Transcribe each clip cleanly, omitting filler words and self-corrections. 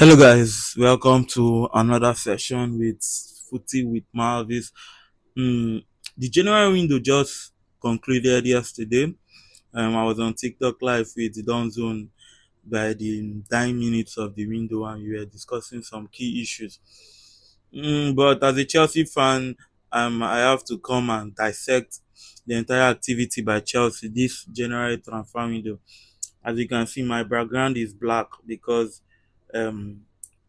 Hello guys, welcome to another session with Footy with Marvis. Mm, the January window just concluded yesterday. I was on TikTok live with the Don Zone by the 9 minutes of the window, and we were discussing some key issues. But as a Chelsea fan, I have to come and dissect the entire activity by Chelsea this January transfer window. As you can see, my background is black because um,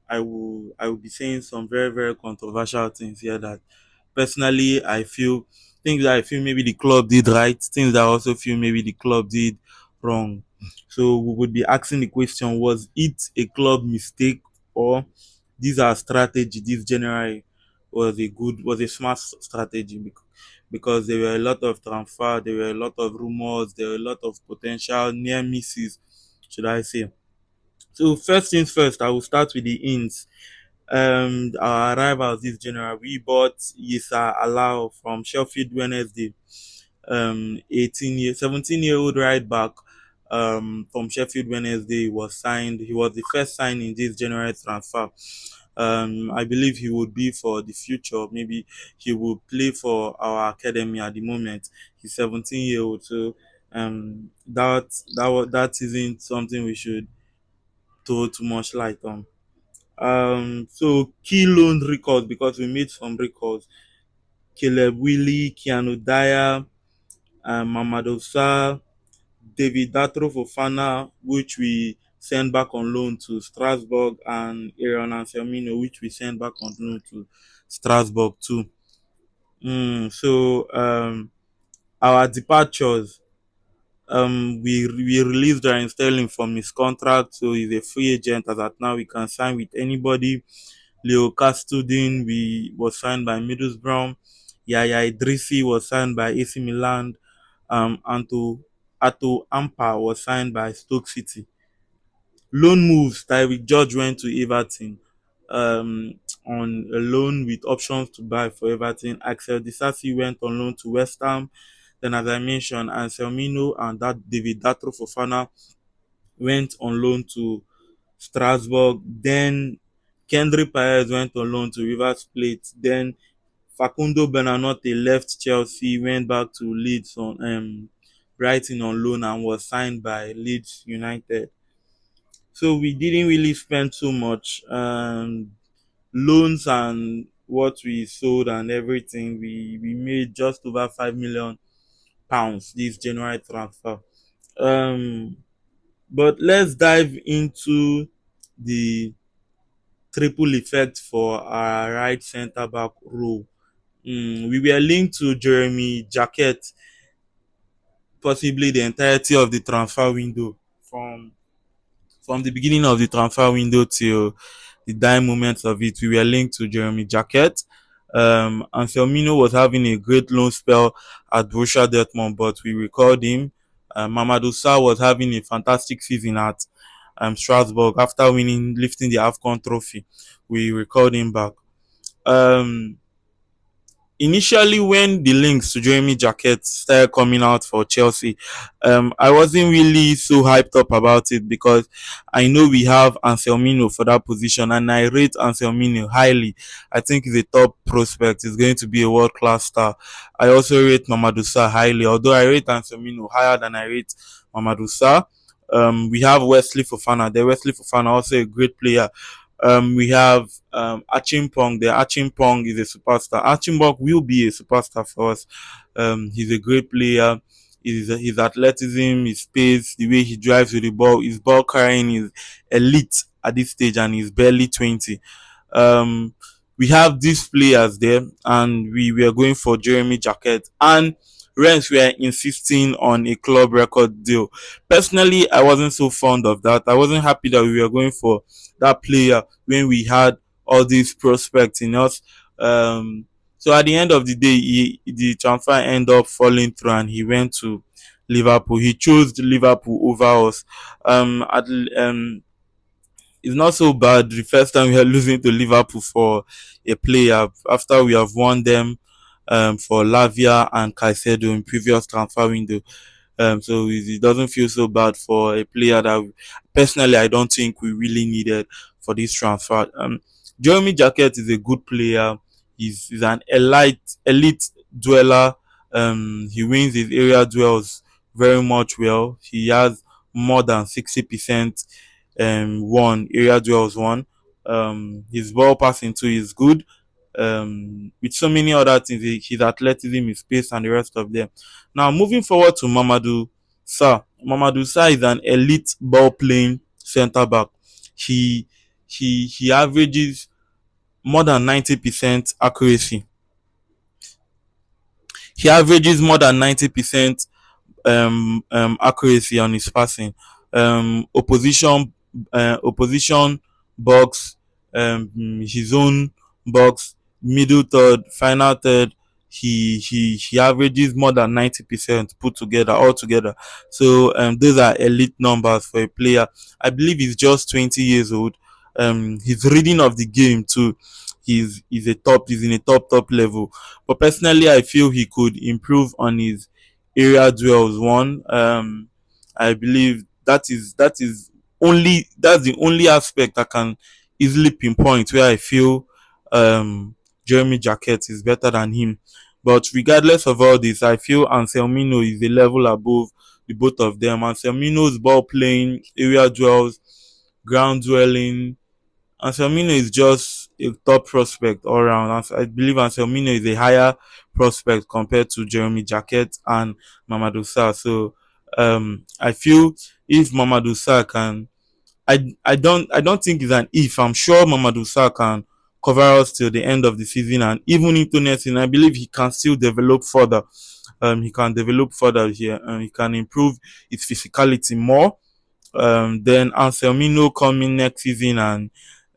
I will be saying some very controversial things here that personally I feel things that I feel maybe the club did right, things that I also feel maybe the club did wrong. So we would be asking the question: was it a club mistake, or these are strategy? This January was a smart strategy because there were a lot of transfer, there were a lot of rumors, there were a lot of potential near misses, should I say. So first things first, I will start with the ins. Our arrivals this January, we bought Yisa Alao from Sheffield Wednesday. 17-year-old right back from Sheffield Wednesday was signed. He was the first sign in this January transfer. I believe he would be for the future. Maybe he will play for our academy at the moment. He's 17-year-old, so that isn't something we should throw too much light on. So key loan records, because we made some records. Caleb Willie, Keanu Dyer, Mamadou Sarr, David Datro Fofana, which we sent back on loan to Strasbourg, and Aaron Anselmino, which we sent back on loan to Strasbourg too. Our departures. We released Ryan Sterling from his contract, so he's a free agent as at now. We can sign with anybody. Leo Castudin was signed by Middlesbrough. Yaya Idrissi was signed by AC Milan. Ato Ampa was signed by Stoke City. Loan moves: Tyreek George went to Everton on a loan with options to buy for Everton. Axel Disasi went on loan to West Ham. Then, as I mentioned, Anselmino and that David Datro Fofana went on loan to Strasbourg. Then Kendry Paez went on loan to Rivers Plate. Then Facundo Bernanote left Chelsea, went back to Leeds on Brighton on loan, and was signed by Leeds United. So we didn't really spend too much loans and what we sold and everything. We made just over £5 million this January transfer. Um, but let's dive into the triple effect for our right centre back role. We were linked to Jeremy Jacket possibly the entirety of the transfer window, from the beginning of the transfer window till the dying moments of it. We were linked to Jeremy Jacket. Anselmino was having a great loan spell at Borussia Dortmund, but we recalled him. Mamadou Sarr was having a fantastic season at Strasbourg after lifting the AFCON trophy. We recalled him back. Um, Initially, when the links to Jeremy Jacket started coming out for Chelsea, I wasn't really so hyped up about it because I know we have Anselmino for that position, and I rate Anselmino highly. I think he's a top prospect. He's going to be a world class star. I also rate Mamadou Sarr highly, although I rate Anselmino higher than I rate Mamadou Sarr. We have Wesley Fofana. Wesley Fofana also a great player. We have Achimpong. The Achimpong is a superstar. Achimpong will be a superstar for us. He's a great player. His athleticism, his pace, the way he drives with the ball, his ball carrying is elite at this stage, and he's barely 20. Um, we have these players there, and we were going for Jeremy Jacket, and Rennes were insisting on a club record deal. Personally, I wasn't so fond of that. I wasn't happy that we were going for that player when we had all these prospects in us. So at the end of the day, the transfer ended up falling through, and he went to Liverpool. He chose Liverpool over us. At It's not so bad. The first time we are losing to Liverpool for a player after we have won them for Lavia and Caicedo in previous transfer window. So it doesn't feel so bad for a player that personally I don't think we really needed for this transfer. Jeremy Jacket is a good player. He's an elite dweller. He wins his area duels very much well. He has more than 60% won area duels won. His ball passing too is good. With so many other things, his athleticism, his pace, and the rest of them. Now, moving forward to Mamadou Sarr. Mamadou Sarr is an elite ball playing centre back. He he averages more than 90% accuracy. He averages more than 90% accuracy on his passing. Opposition box, his own box, middle third, final third. He averages more than 90% put together altogether. So those are elite numbers for a player. I believe he's just 20 years old. His reading of the game too. He's in a top level. But personally, I feel he could improve on his area duels one. I believe that's the only aspect I can easily pinpoint where I feel Jeremy Jacket is better than him. But regardless of all this, I feel Anselmino is a level above the both of them. Anselmino's ball playing, area duels, ground dwelling, Anselmino is just a top prospect all around. I believe Anselmino is a higher prospect compared to Jeremy Jacket and Mamadou Sarr. So I feel if Mamadou Sarr can, I don't think it's an if. I'm sure Mamadou Sarr can cover us till the end of the season and even into next season. I believe he can still develop further. He can develop further here and he can improve his physicality more. Then Anselmino coming next season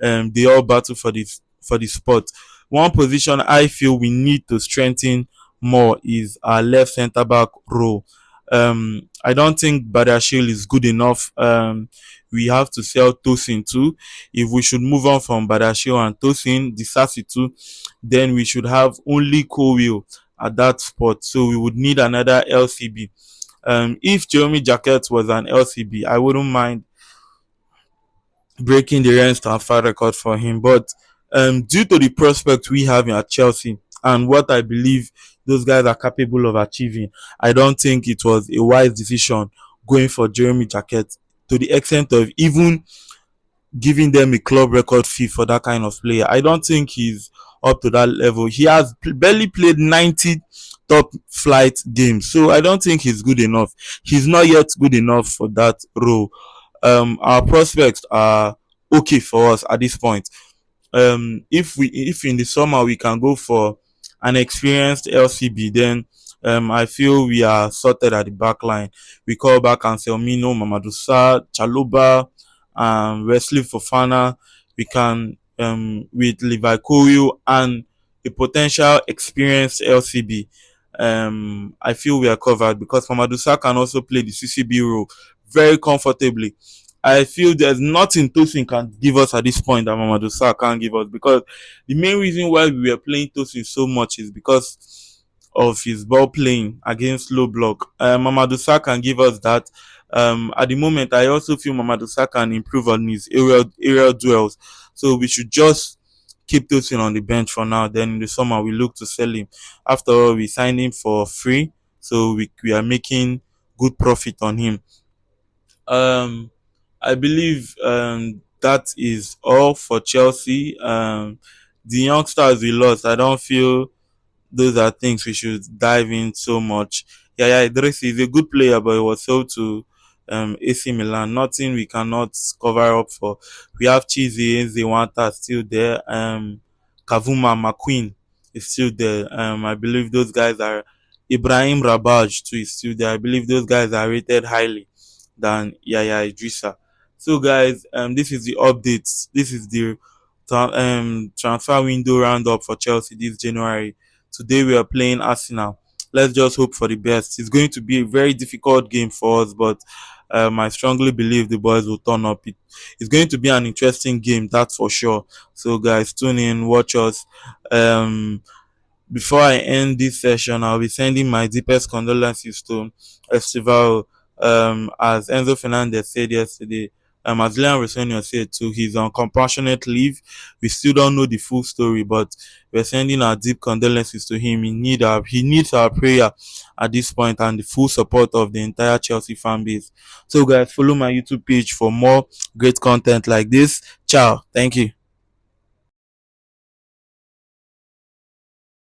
and they all battle for the spot. One position I feel we need to strengthen more is our left centre back role. I don't think Badashil is good enough. We have to sell Tosin too. If we should move on from Badashil and Tosin, Disasi too, then we should have only Kowil at that spot. So we would need another LCB. If Jeremy Jacket was an LCB, I wouldn't mind breaking the Rennes transfer record for him. But due to the prospect we have at Chelsea and what I believe those guys are capable of achieving, I don't think it was a wise decision going for Jeremy Jacket to the extent of even giving them a club record fee for that kind of player. I don't think he's up to that level. He has barely played 90 top flight games, so I don't think he's good enough. He's not yet good enough for that role. Our prospects are okay for us at this point. If in the summer we can go for an experienced LCB, then I feel we are sorted at the back line. We call back Anselmino, Mamadou Sarr, Chaloba, Wesley Fofana. We can with Levi Koyo and a potential experienced LCB. I feel we are covered because Mamadou Sarr can also play the CCB role very comfortably. I feel there's nothing Tosin can give us at this point that Mamadou Sarr can't give us because the main reason why we were playing Tosin so much is because of his ball playing against low block. Mamadou Sarr can give us that. At the moment, I also feel Mamadou Sarr can improve on his aerial duels. So we should just keep Tosin on the bench for now. Then in the summer, we look to sell him. After all, we signed him for free. So we are making good profit on him. Um, I believe that is all for Chelsea. The youngsters we lost, I don't feel those are things we should dive in so much. Yeah, Idris is a good player, but he was sold to AC Milan. Nothing we cannot cover up for. We have Chizzy, Nwanta still there. Kavuma McQueen is still there. I believe those guys are Ibrahim Rabaj too is still there. I believe those guys are rated highly than Yaya Idrissa. So guys, this is the updates. This is the transfer window roundup for Chelsea this January. Today we are playing Arsenal. Let's just hope for the best. It's going to be a very difficult game for us, but I strongly believe the boys will turn up. It's going to be an interesting game, that's for sure. So guys, tune in, watch us. Um, Before I end this session, I'll be sending my deepest condolences to Estival. As Enzo Fernandez said yesterday, as Leon Senior said, to his compassionate leave. We still don't know the full story, but we're sending our deep condolences to him. He needs our prayer at this point and the full support of the entire Chelsea fan base. So, guys, follow my YouTube page for more great content like this. Ciao. Thank you.